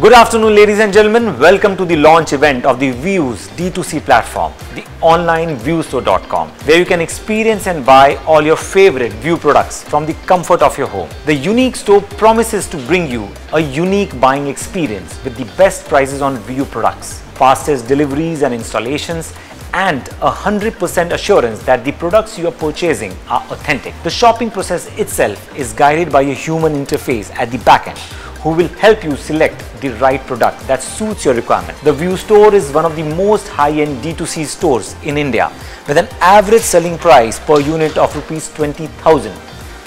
Good afternoon, ladies and gentlemen. Welcome to the launch event of the Views D2C platform, the online viewstore.com, where you can experience and buy all your favorite View products from the comfort of your home. The unique store promises to bring you a unique buying experience with the best prices on View products, fastest deliveries and installations, and 100% assurance that the products you are purchasing are authentic. The shopping process itself is guided by a human interface at the back end, who will help you select the right product that suits your requirement. The View Store is one of the most high-end D2C stores in India with an average selling price per unit of Rs 20,000.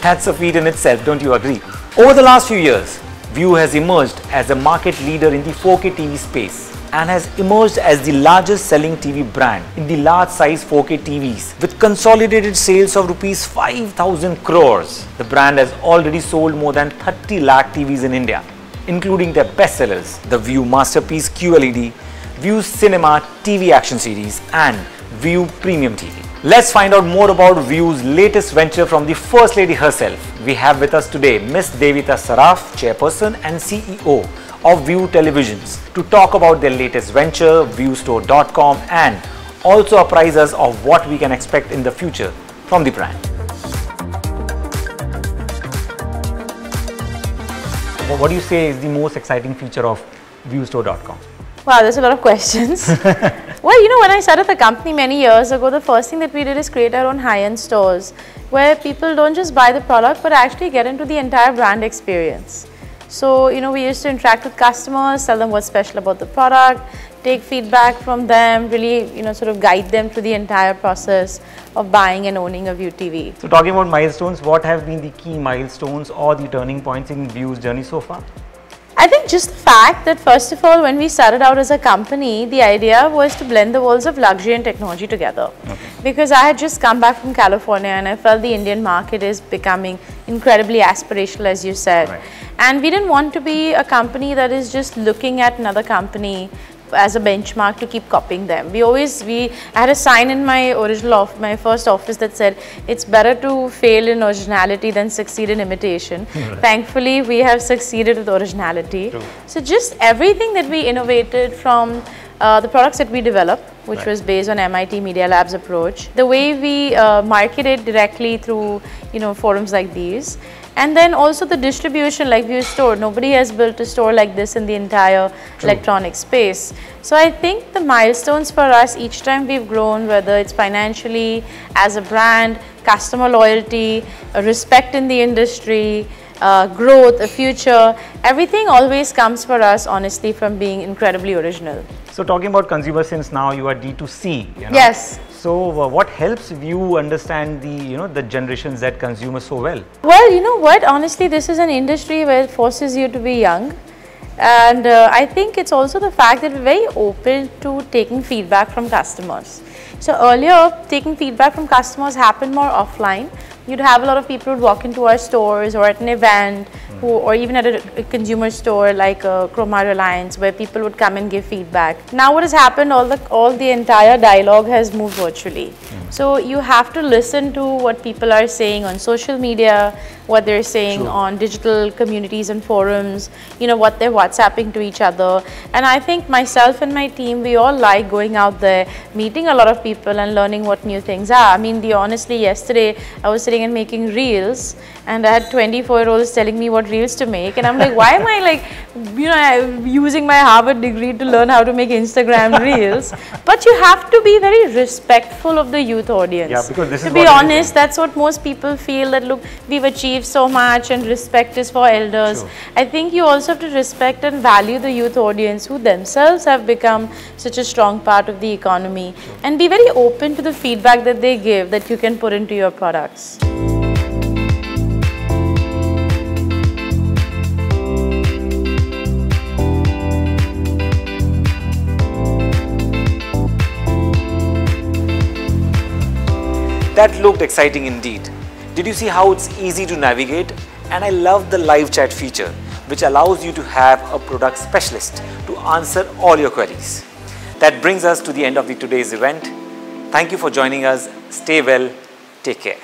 That's a feat in itself, don't you agree? Over the last few years, View has emerged as a market leader in the 4K TV space and has emerged as the largest selling TV brand in the large size 4K TVs with consolidated sales of Rs 5,000 crores. The brand has already sold more than 30 lakh TVs in India, including their bestsellers, the View Masterpiece QLED, View Cinema TV Action Series and View Premium TV. Let's find out more about View's latest venture from the First Lady herself. We have with us today Ms. Devita Saraf, Chairperson and CEO of View Televisions, to talk about their latest venture, viewstore.com, and also apprise us of what we can expect in the future from the brand. What do you say is the most exciting feature of viewstore.com? Wow, there's a lot of questions. Well, you know, when I started the company many years ago, the first thing that we did is create our own high-end stores where people don't just buy the product but actually get into the entire brand experience. So, you know, we used to interact with customers, tell them what's special about the product, take feedback from them, really, you know, sort of guide them through the entire process of buying and owning a View TV. So, talking about milestones, what have been the key milestones or the turning points in View's journey so far? I think just the fact that, first of all, when we started out as a company, the idea was to blend the worlds of luxury and technology together. Okay. Because I had just come back from California and I felt the Indian market is becoming incredibly aspirational, as you said. Right. And we didn't want to be a company that is just looking at another company as a benchmark to keep copying them. I had a sign in my my first office that said, it's better to fail in originality than succeed in imitation. Right. Thankfully, we have succeeded with originality. True. So just everything that we innovated from the products that we developed, which was based on MIT Media Lab's approach, the way we marketed directly through, you know, forums like these, and then also the distribution like View Store. Nobody has built a store like this in the entire electronic space. So I think the milestones for us each time we've grown, whether it's financially, as a brand, customer loyalty, respect in the industry, growth, a future, everything always comes for us honestly from being incredibly original. So talking about consumer, since now you are D2C, you know, yes. So what helps View understand the Generation Z consumer so well? Well, you know what, honestly this is an industry where it forces you to be young, and I think it's also the fact that we're very open to taking feedback from customers. So earlier, taking feedback from customers happened more offline. You'd have a lot of people who would walk into our stores or at an event, or even at a consumer store like Croma Reliance, where people would come and give feedback. Now what has happened, all the entire dialogue has moved virtually. So you have to listen to what people are saying on social media, what they're saying on digital communities and forums, you know, what they're WhatsApping to each other. And I think myself and my team, we all like going out there, meeting a lot of people and learning what new things are. I mean, honestly, yesterday I was sitting and making reels and I had 24-year-olds telling me what reels to make, and I'm like, why am I like, you know, using my Harvard degree to learn how to make Instagram reels? But you have to be very respectful of the youth audience. Yeah, because this is, to be honest, that's what most people feel, that look, we've achieved so much and respect is for elders. True. I think you also have to respect and value the youth audience who themselves have become such a strong part of the economy. True. And be very open to the feedback that they give that you can put into your products. That looked exciting indeed. Did you see how it's easy to navigate? And I love the live chat feature, which allows you to have a product specialist to answer all your queries. That brings us to the end of today's event. Thank you for joining us. Stay well. Take care.